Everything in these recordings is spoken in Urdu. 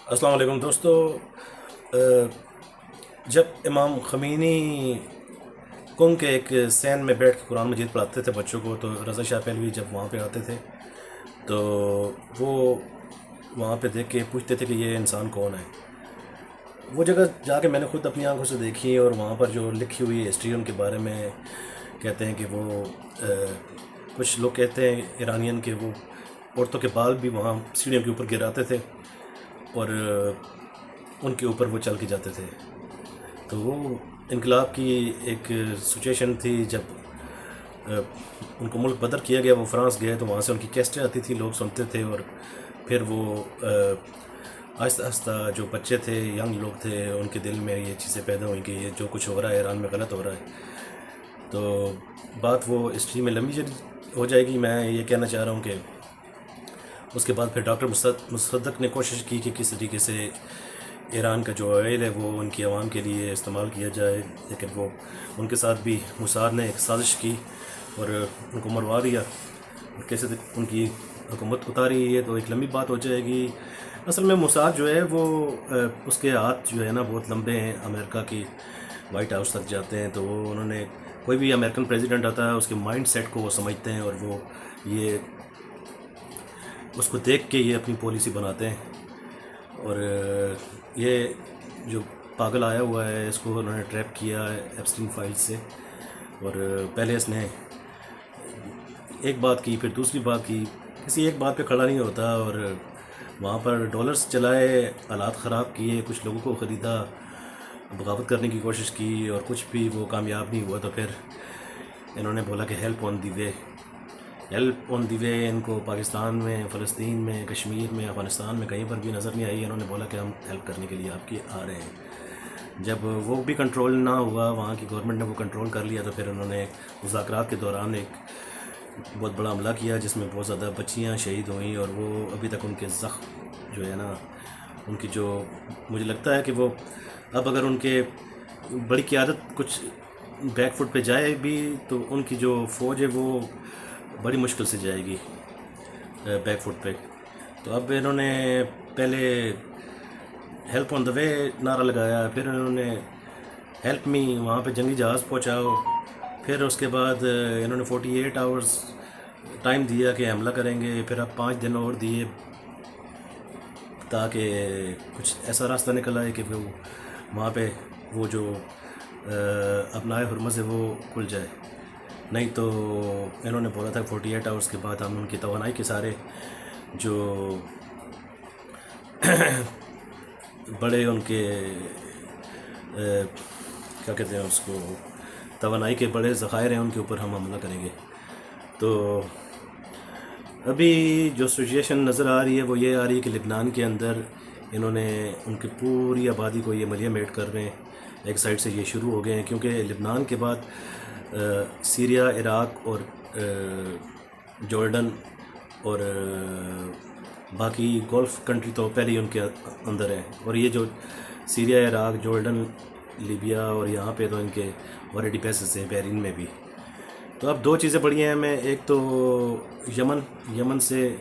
السلام علیکم دوستو، جب امام خمینی کنگ کے ایک سین میں بیٹھ کے قرآن مجید پڑھاتے تھے بچوں کو، تو رضا شاہ پہلوی جب وہاں پہ آتے تھے تو وہ وہاں پہ دیکھ کے پوچھتے تھے کہ یہ انسان کون ہے. وہ جگہ جا کے میں نے خود اپنی آنکھوں سے دیکھی، اور وہاں پر جو لکھی ہوئی ہسٹری ان کے بارے میں کہتے ہیں کہ وہ کچھ لوگ کہتے ہیں ایرانین کے وہ عورتوں کے بال بھی وہاں سیڑھیوں کے اوپر گراتے تھے اور ان کے اوپر وہ چل کے جاتے تھے. تو وہ انقلاب کی ایک سچویشن تھی. جب ان کو ملک بدر کیا گیا، وہ فرانس گئے تو وہاں سے ان کی کیسٹیں آتی تھی، لوگ سنتے تھے، اور پھر وہ آہستہ آہستہ جو بچے تھے، ینگ لوگ تھے، ان کے دل میں یہ چیزیں پیدا ہوئیں کہ یہ جو کچھ ہو رہا ہے ایران میں غلط ہو رہا ہے. تو بات وہ ہسٹری میں لمبی ہو جائے گی. میں یہ کہنا چاہ رہا ہوں کہ اس کے بعد پھر ڈاکٹر مصدق نے کوشش کی کہ کس طریقے سے ایران کا جو آئل ہے وہ ان کی عوام کے لیے استعمال کیا جائے، لیکن وہ ان کے ساتھ بھی موساد نے ایک سازش کی اور ان کو مروا دیا. کیسے ان کی حکومت اتاری، یہ تو ایک لمبی بات ہو جائے گی. اصل میں موساد جو ہے وہ اس کے ہاتھ جو ہے نا بہت لمبے ہیں، امریکہ کی وائٹ ہاؤس تک جاتے ہیں. تو وہ انہوں نے کوئی بھی امریکن پریزیڈنٹ آتا ہے اس کے مائنڈ سیٹ کو وہ سمجھتے ہیں، اور وہ یہ اس کو دیکھ کے یہ اپنی پالیسی بناتے ہیں. اور یہ جو پاگل آیا ہوا ہے اس کو انہوں نے ٹریپ کیا ہے ایپسٹین فائل سے، اور پہلے اس نے ایک بات کی، پھر دوسری بات کی، کسی ایک بات پہ کھڑا نہیں ہوتا، اور وہاں پر ڈالرز چلائے، آلات خراب کیے، کچھ لوگوں کو خریدا، بغاوت کرنے کی کوشش کی، اور کچھ بھی وہ کامیاب نہیں ہوا. تو پھر انہوں نے بولا کہ ہیلپ آن دی وے. ہیلپ آن دی وے ان کو پاکستان میں، فلسطین میں، کشمیر میں، افغانستان میں کہیں پر بھی نظر نہیں آئی. انہوں نے بولا کہ ہم ہیلپ کرنے کے لیے آپ کی آ رہے ہیں. جب وہ بھی کنٹرول نہ ہوا، وہاں کی گورنمنٹ نے وہ کنٹرول کر لیا، تو پھر انہوں نے مذاکرات کے دوران ایک بہت بڑا حملہ کیا جس میں بہت زیادہ بچیاں شہید ہوئیں. اور وہ ابھی تک ان کے زخم جو ہے نا، ان کی جو مجھے لگتا ہے کہ وہ اب اگر ان کے بڑی قیادت کچھ بیک فٹ پہ جائے بھی تو ان کی جو فوج ہے وہ بڑی مشکل سے جائے گی بیک فٹ پہ. تو اب انہوں نے پہلے ہیلپ آن دا وے نعرہ لگایا، پھر انہوں نے ہیلپ می وہاں پہ جنگی جہاز پہنچاؤ، پھر اس کے بعد انہوں نے 48 آورز ٹائم دیا کہ حملہ کریں گے، پھر اب 5 دن اور دیے تاکہ کچھ ایسا راستہ نکل آئے کہ وہ وہاں پہ وہ جو اپنائے حرمت ہے وہ کھل جائے. نہیں تو انہوں نے بولا تھا 48 آورز کے بعد ہم ان کی توانائی کے سارے جو بڑے ان کے کیا کہتے ہیں اس کو، توانائی کے بڑے ذخائر ہیں ان کے اوپر ہم حملہ کریں گے. تو ابھی جو سچویشن نظر آ رہی ہے وہ یہ آ رہی ہے کہ لبنان کے اندر انہوں نے ان کی پوری آبادی کو یہ مریم ایڈ کر رہے ہیں. ایک سائڈ سے یہ شروع ہو گئے ہیں کیونکہ لبنان کے بعد سیریا، عراق اور جارڈن اور باقی گولف کنٹری تو پہلے ہی ان کے اندر ہیں. اور یہ جو سیریا، عراق، جارڈن، لیبیا، اور یہاں پہ تو ان کے آلریڈی پیسز ہیں بحرین میں بھی. تو اب 2 چیزیں بڑی ہیں ہمیں. ایک تو یمن سے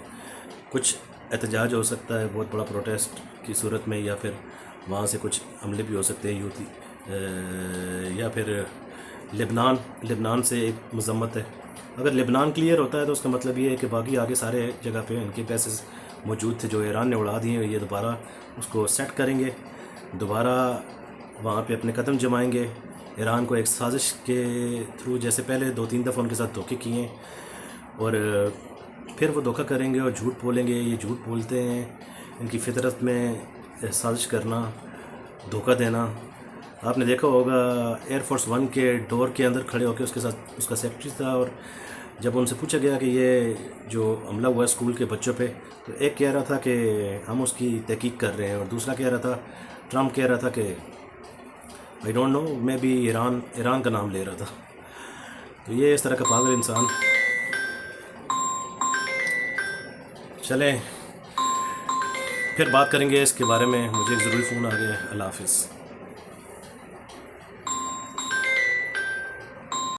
کچھ احتجاج ہو سکتا ہے بہت بڑا پروٹیسٹ کی صورت میں، یا پھر وہاں سے کچھ حملے بھی ہو سکتے ہیں یوتی، یا پھر لبنان سے ایک مذمت ہے. اگر لبنان کلیئر ہوتا ہے تو اس کا مطلب یہ ہے کہ باقی آگے سارے جگہ پہ ان کے پیسز موجود تھے جو ایران نے اڑا دیے، یہ دوبارہ اس کو سیٹ کریں گے، دوبارہ وہاں پہ اپنے قدم جمائیں گے. ایران کو ایک سازش کے تھرو، جیسے پہلے 2-3 دفعہ ان کے ساتھ دھوکے کیے ہیں، اور پھر وہ دھوکہ کریں گے اور جھوٹ بولیں گے. یہ جھوٹ بولتے ہیں، ان کی فطرت میں سازش کرنا، دھوکہ دینا. آپ نے دیکھا ہوگا ایئر فورس 1 کے ڈور کے اندر کھڑے ہو کے اس کے ساتھ اس کا سیکرٹری تھا، اور جب ان سے پوچھا گیا کہ یہ جو حملہ ہوا ہے اسکول کے بچوں پہ، تو ایک کہہ رہا تھا کہ ہم اس کی تحقیق کر رہے ہیں، اور دوسرا کہہ رہا تھا، ٹرمپ کہہ رہا تھا کہ آئی ڈونٹ نو، میں بھی ایران کا نام لے رہا تھا. تو یہ اس طرح کا پاگل انسان. چلیں پھر بات کریں گے اس کے بارے میں، مجھے ایک ضروری فون آ گیا ہے. اللہ حافظ.